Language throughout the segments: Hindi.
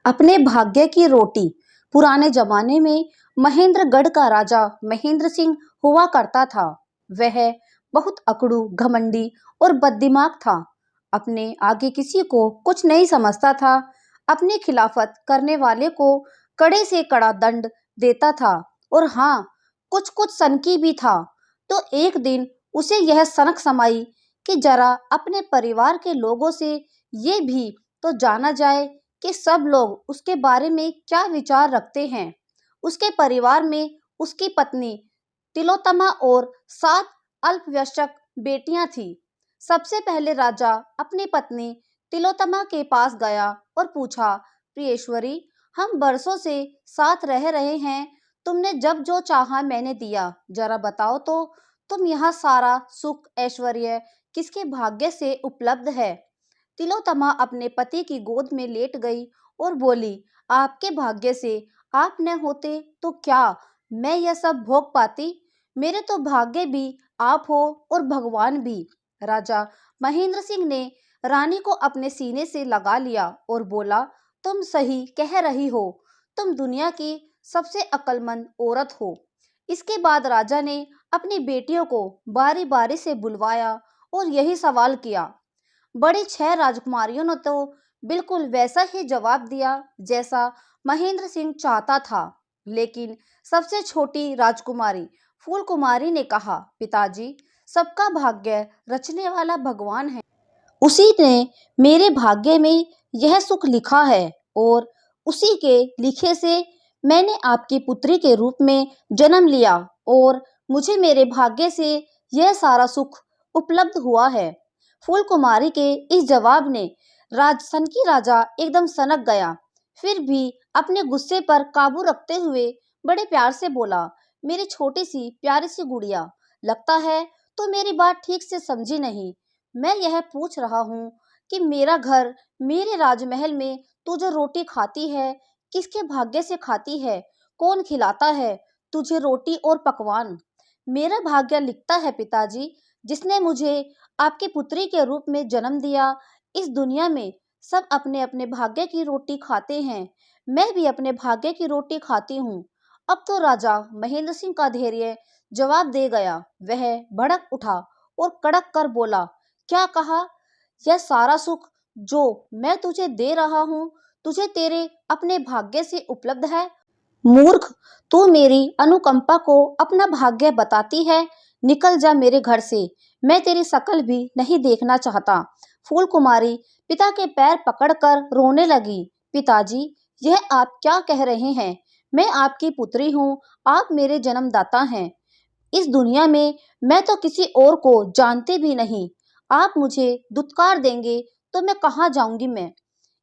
अपने भाग्य की रोटी। पुराने जमाने में महेंद्रगढ़ का राजा महेंद्र सिंह हुआ करता था। वह बहुत अकड़ू, घमंडी और बददिमाग था। अपने आगे किसी को कुछ नहीं समझता था। अपनी खिलाफत करने वाले को कड़े से कड़ा दंड देता था। और हाँ, कुछ कुछ सनकी भी था। तो एक दिन उसे यह सनक समाई कि जरा अपने परिवार के लोगों से ये भी तो जाना जाए कि सब लोग उसके बारे में क्या विचार रखते हैं। उसके परिवार में उसकी पत्नी तिलोत्तमा और 7 अल्पवयस्क बेटियां थीं। सबसे पहले राजा अपनी पत्नी तिलोत्तमा के पास गया और पूछा, प्रियेश्वरी, हम बरसों से साथ रह रहे हैं। तुमने जब जो चाहा मैंने दिया। जरा बताओ तो, तुम यहाँ सारा सुख ऐश्वर्य किसके भाग्य से उपलब्ध है? तिलोत्तमा अपने पति की गोद में लेट गई और बोली, आपके भाग्य से। आप न होते तो क्या मैं यह सब भोग पाती? मेरे तो भाग्य भी आप हो और भगवान भी। राजा महेंद्र सिंह ने रानी को अपने सीने से लगा लिया और बोला, तुम सही कह रही हो। तुम दुनिया की सबसे अक्लमंद औरत हो। इसके बाद राजा ने अपनी बेटियों को बारी बारी से बुलवाया और यही सवाल किया। बड़ी 6 राजकुमारियों ने तो बिल्कुल वैसा ही जवाब दिया जैसा महेंद्र सिंह चाहता था। लेकिन सबसे छोटी राजकुमारी फूल कुमारी ने कहा, पिताजी, सबका भाग्य रचने वाला भगवान है। उसी ने मेरे भाग्य में यह सुख लिखा है और उसी के लिखे से मैंने आपकी पुत्री के रूप में जन्म लिया और मुझे मेरे भाग्य से यह सारा सुख उपलब्ध हुआ है। फूल कुमारी के इस जवाब ने सनकी राजा एकदम सनक गया। फिर भी अपने गुस्से पर काबू रखते हुए बड़े प्यार से बोला, मेरी छोटी सी प्यारी सी गुड़िया, लगता है तो मेरी बात ठीक से समझी नहीं। मैं यह पूछ रहा हूँ कि मेरा घर, मेरे राजमहल में तू जो रोटी खाती है, किसके भाग्य से खाती है? कौन खिलाता है तुझे रोटी और पकवान? मेरा भाग्य लिखता है पिताजी, जिसने मुझे आपकी पुत्री के रूप में जन्म दिया। इस दुनिया में सब अपने अपने भाग्य की रोटी खाते हैं। मैं भी अपने भाग्य की रोटी खाती हूँ। अब तो राजा महेंद्र सिंह का धैर्य जवाब दे गया। वह भड़क उठा और कड़क कर बोला, क्या कहा? यह सारा सुख जो मैं तुझे दे रहा हूँ, तुझे तेरे अपने भाग्य से उपलब्ध है? मूर्ख, तू मेरी अनुकंपा को अपना भाग्य बताती है। निकल जा मेरे घर से। मैं तेरी शकल भी नहीं देखना चाहता। फूल कुमारी पिता के पैर पकड़कर रोने लगी। पिताजी, यह आप क्या कह रहे हैं? मैं आपकी पुत्री हूँ, आप मेरे जन्मदाता हैं। इस दुनिया में मैं तो किसी और को जानती भी नहीं। आप मुझे दुत्कार देंगे तो मैं कहाँ जाऊंगी? मैं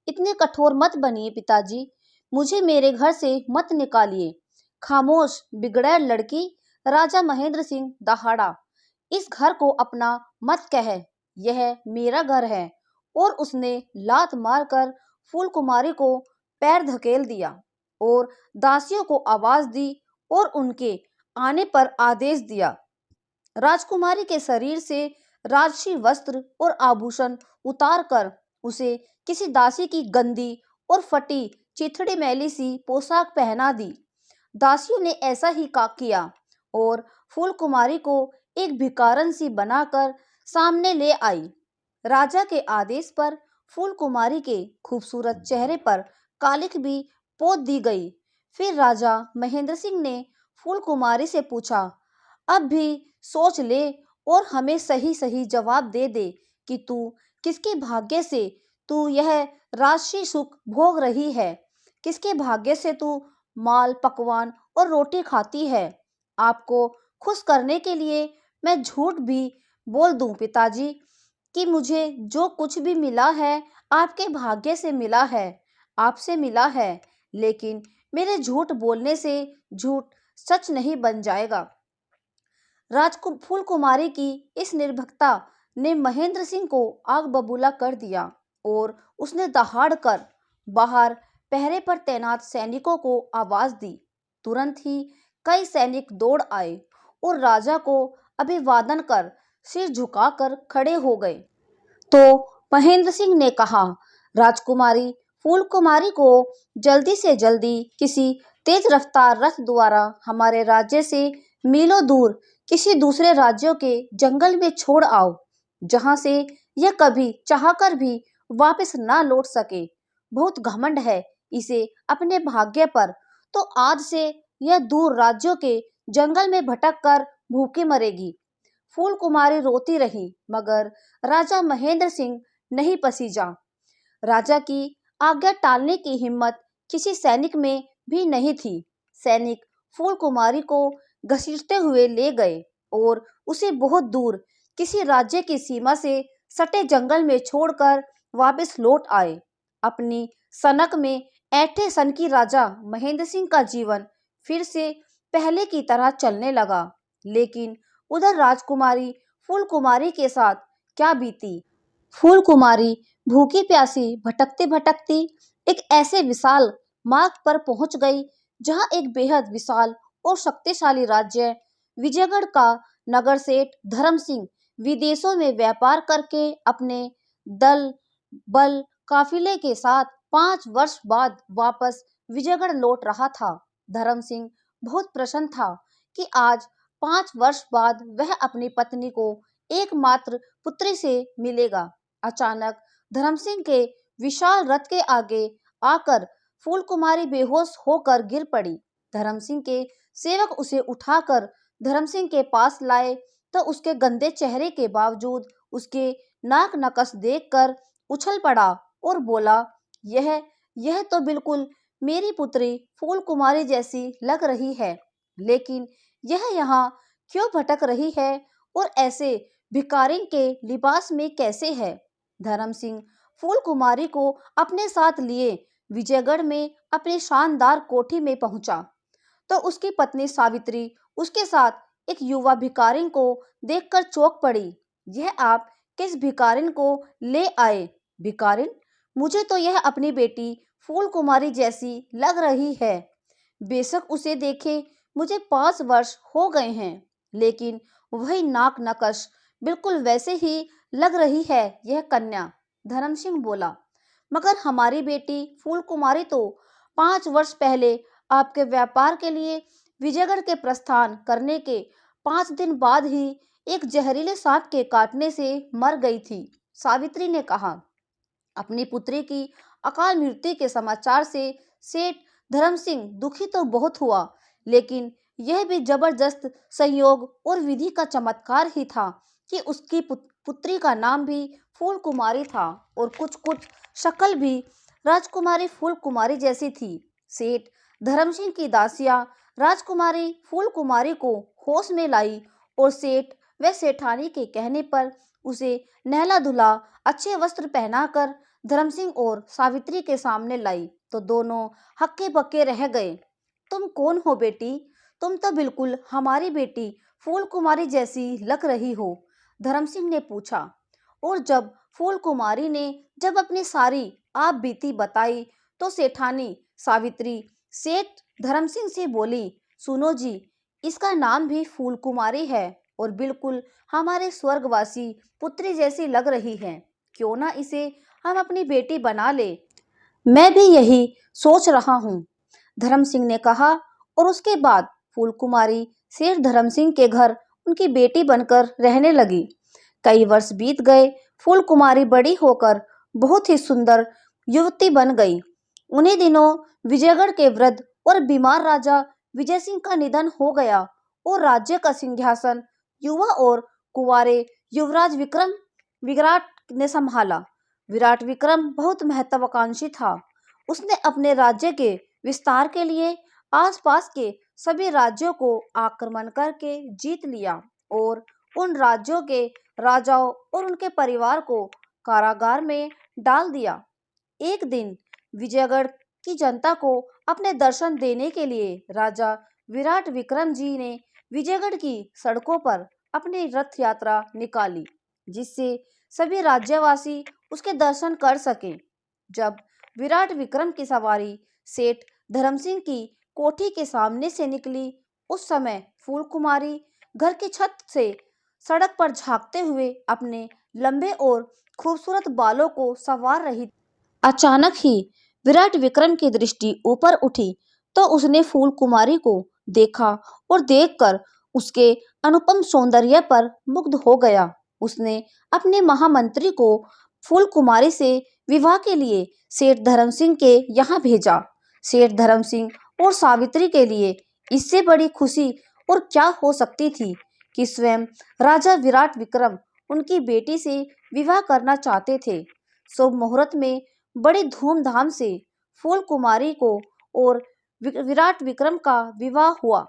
इतने कठोर मत बनिए पिताजी। मुझे मेरे घर से मत निकालिए। खामोश, बिगड़ैल लड़की। राजा महेंद्र सिंह दहाड़ा, इस घर को अपना मत कह, यह मेरा घर है। और उसने लात मारकर फूल कुमारी को पैर धकेल दिया और दासियों को आवाज दी और उनके आने पर आदेश दिया। राजकुमारी के शरीर से राजसी वस्त्र और आभूषण उतार कर उसे किसी दासी की गंदी और फटी चिथड़ी मैली सी पोशाक पहना दी। दासियों ने ऐसा ही किया और फूल कुमारी को एक भिखारन सी बनाकर सामने ले आई। राजा के आदेश पर फूल कुमारी के खूबसूरत चेहरे पर कालिख भी पोत दी गई। फिर राजा महेंद्र सिंह ने फूल कुमारी से पूछा, अब भी सोच ले और हमें सही सही जवाब दे दे कि तू किसके भाग्य से तू यह राजसी सुख भोग रही है? किसके भाग्य से तू माल, पकवान और रोटी खाती है? आपको खुश करने के लिए मैं झूठ भी बोल दूं पिताजी कि मुझे जो कुछ भी मिला है आपके भाग्य से मिला है, आपसे मिला है। लेकिन मेरे झूठ बोलने से झूठ सच नहीं बन जाएगा। फूल कुमारी की इस निर्भीकता ने महेंद्र सिंह को आग बबूला कर दिया और उसने दहाड़ कर बाहर पहरे पर तैनात सैनिकों को आवाज दी। तुरंत ही कई सैनिक दौड़ आए और राजा को अभिवादन कर सिर झुकाकर खड़े हो गए। तो महेंद्र सिंह ने कहा, राजकुमारी फूल कुमारी को जल्दी से जल्दी किसी तेज रफ्तार रथ द्वारा हमारे राज्य से मीलों दूर किसी दूसरे राज्यों के जंगल में छोड़ आओ, जहां से यह कभी चाहकर भी वापस ना लौट सके। बहुत घमंड है इसे अपने भाग्य पर, तो आज से यह दूर राज्यों के जंगल में भटक कर भूखी मरेगी। फूल कुमारी रोती रही, मगर राजा महेंद्र सिंह नहीं पसीजा। राजा की आज्ञा टालने की हिम्मत किसी सैनिक में भी नहीं थी। सैनिक फूल कुमारी को घसीटते हुए ले गए और उसे बहुत दूर किसी राज्य की सीमा से सटे जंगल में छोड़कर वापस लौट आए। अपनी सनक में ऐंठे सनकी राजा महेंद्र सिंह का जीवन फिर से पहले की तरह चलने लगा। लेकिन उधर राजकुमारी फूल कुमारी के साथ क्या बीती। फूल कुमारी भूखी प्यासी भटकती भटकती एक ऐसे विशाल मार्ग पर पहुंच गई, जहां एक बेहद विशाल और शक्तिशाली राज्य विजयगढ़ का नगर सेठ धर्म सिंह विदेशों में व्यापार करके अपने दल बल काफिले के साथ 5 वर्ष बाद वापस विजयगढ़ लौट रहा था। धर्म सिंह बहुत प्रसन्न था कि आज 5 वर्ष बाद वह अपनी पत्नी को एकमात्र पुत्री से मिलेगा। अचानक धर्म सिंह के विशाल रथ के आगे आकर फूल कुमारी बेहोश होकर गिर पड़ी। धर्म सिंह के सेवक उसे उठाकर धर्म सिंह के पास लाए, तो उसके गंदे चेहरे के बावजूद उसके नाक नकस देखकर उछल पड़ा और बोला, यह तो बिल्कुल मेरी पुत्री फूल कुमारी जैसी लग रही है, लेकिन यह यहाँ क्यों भटक रही है और ऐसे भिखारी के लिबास में कैसे है। धर्म सिंह फूल कुमारी को अपने साथ लिए विजयगढ़ में अपनी शानदार कोठी में पहुंचा, तो उसकी पत्नी सावित्री उसके साथ एक युवा भिखारिन को देखकर चौंक पड़ी। यह आप किस भिखारिन को ले आए? भिखारिन, मुझे तो यह अपनी बेटी फूल कुमारी जैसी लग रही है। बेशक उसे देखे मुझे 5 वर्ष हो गए हैं, लेकिन वही नाक नकश बिल्कुल वैसे ही लग रही है यह कन्या। धर्म सिंह बोला, मगर हमारी बेटी फूल कुमारी तो 5 वर्ष पहले आपके व्यापार के लिए विजयगढ़ के प्रस्थान करने के 5 दिन बाद ही एक जहरीले सांप के काटने से मर गई थी। सावित्री ने कहा। अपनी पुत्री की अकाल मृत्यु के समाचार से सेठ धर्म सिंह दुखी तो बहुत हुआ, लेकिन यह भी जबरदस्त संयोग और विधि का चमत्कार ही था कि उसकी पुत्री का नाम भी फूल कुमारी था और कुछ कुछ शक्ल भी राजकुमारी फूल कुमारी जैसी थी। सेठ धर्म सिंह की दासियां राजकुमारी फूल कुमारी को होश में लाई और सेठ व सेठानी के कहने पर उसे नहला धुला अच्छे वस्त्र पहनाकर धर्म सिंह और सावित्री के सामने लाई, तो दोनों हक्के बक्के रह गए। तुम कौन हो बेटी? तुम तो बिल्कुल हमारी बेटी फूल कुमारी जैसी लग रही हो, धर्म सिंह ने पूछा। और जब फूल कुमारी ने अपनी सारी आप बीती बताई, तो सेठानी सावित्री सेठ धर्म सिंह से बोली, सुनो जी, इसका नाम भी फूल कुमारी है और बिल्कुल हमारे स्वर्गवासी पुत्री जैसी लग रही है। क्यों ना इसे हम अपनी बेटी बना ले? मैं भी यही सोच रहा हूँ, धर्म सिंह ने कहा। और उसके बाद फूल कुमारी सेठ धर्म सिंह के घर उनकी बेटी बनकर रहने लगी। कई वर्ष बीत गए। फूल कुमारी बड़ी होकर बहुत ही सुंदर युवती बन गई। उन्हीं दिनों विजयगढ़ के वृद्ध और बीमार राजा विजय सिंह का निधन हो गया और राज्य का सिंहासन युवा और कुंवारे युवराज विराट ने संभाला। विराट विक्रम बहुत महत्वाकांक्षी था। उसने अपने राज्य के विस्तार के लिए आसपास के सभी राज्यों को आक्रमण करके जीत लिया और उन राज्यों के राजाओं और उनके परिवार को कारागार में डाल दिया। एक दिन विजयगढ़ की जनता को अपने दर्शन देने के लिए राजा विराट विक्रम जी ने विजयगढ़ की सड़कों पर अपनी रथ यात्रा निकाली, जिससे सभी राज्यवासी उसके दर्शन कर सके। जब विराट विक्रम की सवारी सेठ धर्म सिंह की कोठी के सामने से निकली, उस समय फूल कुमारी घर की छत से सड़क पर झांकते हुए अपने लंबे और खूबसूरत बालों को संवार रही। अचानक ही विराट विक्रम की दृष्टि ऊपर उठी तो उसने फूल कुमारी को देखा और देखकर उसके अनुपम सौंदर्य पर मुग्ध हो गया। उसने अपने महामंत्री को फूल कुमारी से विवाह के लिए सेठ धर्म सिंह के यहाँ भेजा। सेठ धर्म सिंह और सावित्री के लिए इससे बड़ी खुशी और क्या हो सकती थी कि स्वयं राजा विराट विक्रम उनकी बेटी से विवाह करना चाहते थे। शुभ मुहूर्त में बड़ी धूमधाम से फूल कुमारी को और विराट विक्रम का विवाह हुआ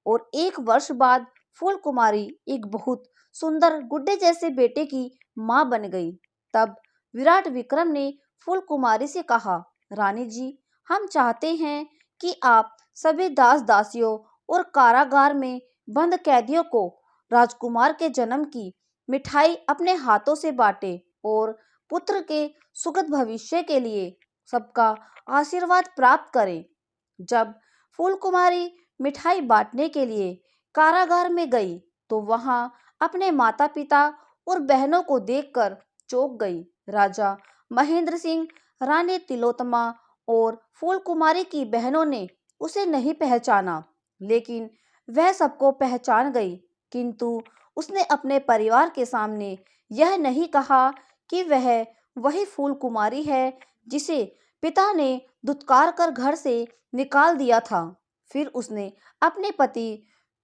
और 1 वर्ष बाद फूल कुमारी एक बहुत सुंदर गुड्डे जैसे बेटे की मां बन गई। तब विराट विक्रम ने फूल कुमारी से कहा, रानी जी, हम चाहते हैं कि आप सभी दास दासियों और कारागार में बंद कैदियों को राजकुमार के जन्म की मिठाई अपने हाथों से बांटे और पुत्र के सुखद भविष्य के लिए सबका आशीर्वाद प्राप्त करें। जब फूल कुमारी मिठाई बांटने के लिए कारागार में गई तो वहां अपने माता पिता और बहनों को देखकर चौंक गई। राजा महेंद्र सिंह, रानी तिलोत्तमा और फूल कुमारी की बहनों ने उसे नहीं पहचाना, लेकिन वह सबको पहचान गई। किंतु उसने अपने परिवार के सामने यह नहीं कहा कि वह वही फूल कुमारी है जिसे पिता ने धुतकार कर घर से निकाल दिया था। फिर उसने अपने पति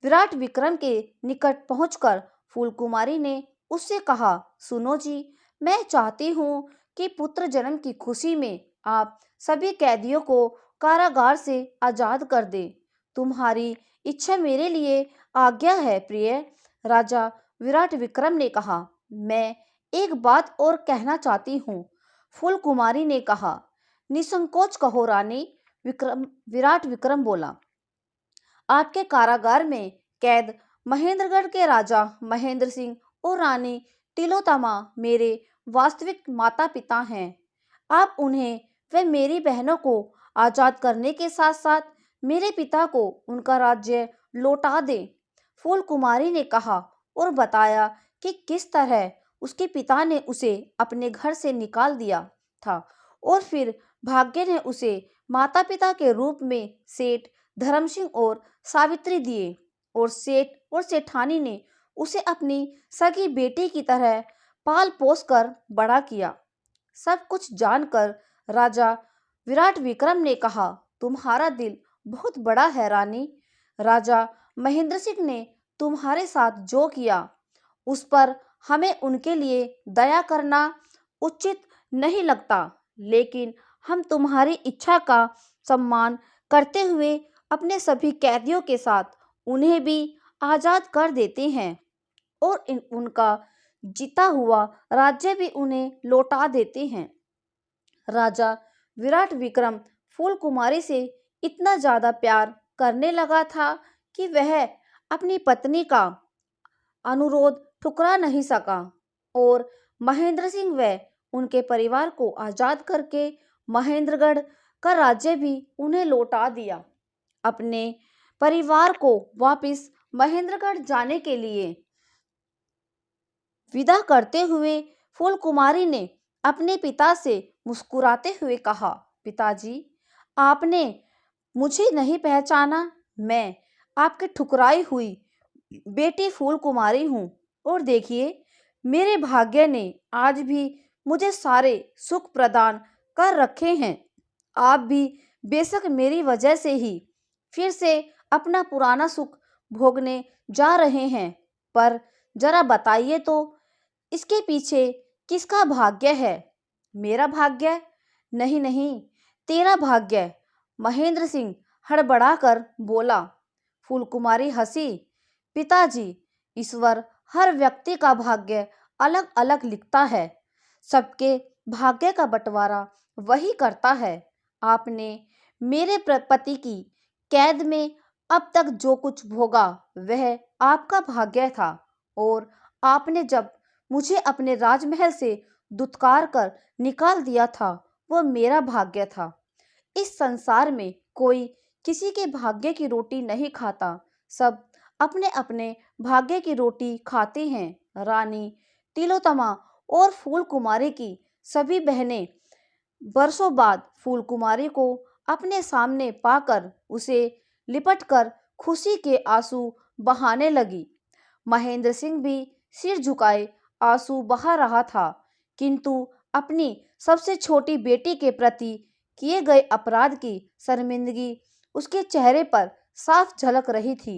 विराट विक्रम के निकट पहुंचकर फूल कुमारी ने उससे कहा, सुनो जी, मैं चाहती हूँ कि पुत्र जन्म की खुशी में आप सभी कैदियों को कारागार से आजाद कर दे। तुम्हारी इच्छा मेरे लिए आज्ञा है प्रिय। राजा विराट विक्रम ने कहा, मैं एक बात और कहना चाहती हूँ। फूल कुमारी ने कहा, निसंकोच कहो रानी। विराट विक्रम बोला, आपके कारागार में कैद महेंद्रगढ़ के राजा महेंद्र सिंह और रानी तिलोत्तमा मेरे वास्तविक माता पिता हैं। आप उन्हें व मेरी बहनों को आजाद करने के साथ साथ मेरे पिता को उनका राज्य लौटा दें। फूल कुमारी ने कहा और बताया कि किस तरह उसके पिता ने उसे अपने घर से निकाल दिया था और फिर भाग्य ने उसे माता पिता के रूप में सेठ धर्म सिंह और सावित्री दिए और सेठ और सेठानी ने उसे अपनी सगी बेटी की तरह पाल पोस कर बड़ा किया। सब कुछ जानकर राजा विराट विक्रम ने कहा, तुम्हारा दिल बहुत बड़ा है रानी। राजा महेंद्र सिंह ने तुम्हारे साथ जो किया उस पर हमें उनके लिए दया करना उचित नहीं लगता, लेकिन हम तुम्हारी इच्छा का सम्मान करते हुए अपने सभी कैदियों के साथ उन्हें भी आजाद कर देते हैं और उनका जीता हुआ राज्य भी उन्हें लौटा देते हैं। राजा विराट विक्रम फूल कुमारी से इतना ज्यादा प्यार करने लगा था कि वह अपनी पत्नी का अनुरोध ठुकरा नहीं सका और महेंद्र सिंह व उनके परिवार को आजाद करके महेंद्रगढ़ का राज्य भी उन्हें लौटा दिया। अपने परिवार को वापस महेंद्रगढ़ जाने के लिए विदा करते हुए फूल कुमारी ने अपने पिता से मुस्कुराते हुए कहा, पिताजी, आपने मुझे नहीं पहचाना। मैं आपकी ठुकराई हुई बेटी फूल कुमारी हूँ और देखिए, मेरे भाग्य ने आज भी मुझे सारे सुख प्रदान कर रखे हैं। आप भी बेशक मेरी वजह से ही फिर से अपना पुराना सुख भोगने जा रहे हैं, पर जरा बताइए तो इसके पीछे किसका भाग्य है? मेरा भाग्य? नहीं नहीं, तेरा भाग्य। महेंद्र सिंह हड़बड़ाकर बोला। फूल कुमारी हंसी। पिताजी, ईश्वर हर व्यक्ति का भाग्य अलग अलग लिखता है। सबके भाग्य का बंटवारा वही करता है। आपने मेरे पति की कैद में अब तक जो कुछ भोगा वह आपका भाग्य था और आपने जब मुझे अपने राजमहल से दुत्कार कर निकाल दिया था वह मेरा भाग्य था। इस संसार में कोई किसी के भाग्य की रोटी नहीं खाता, सब अपने अपने भाग्य की रोटी खाते हैं। रानी तिलोत्तमा और फूल कुमारी की सभी बहनें बरसों बाद फूलकुमारी को अपने सामने पाकर उसे लिपटकर खुशी के आंसू बहाने लगी। महेंद्र सिंह भी सिर झुकाए आंसू बहा रहा था, किंतु अपनी सबसे छोटी बेटी के प्रति किए गए अपराध की शर्मिंदगी उसके चेहरे पर साफ झलक रही थी।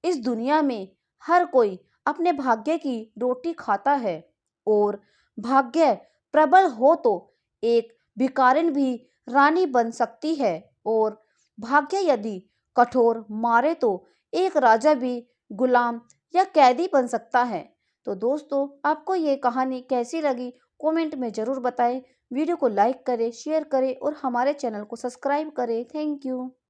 इस दुनिया में हर कोई अपने भाग्य की रोटी खाता है, और भाग्य प्रबल हो तो एक भिखारिन भी रानी बन सकती है, और भाग्य यदि कठोर मारे तो एक राजा भी गुलाम या कैदी बन सकता है। तो दोस्तों, आपको ये कहानी कैसी लगी कमेंट में ज़रूर बताएं। वीडियो को लाइक करें, शेयर करें और हमारे चैनल को सब्सक्राइब करें। Thank you.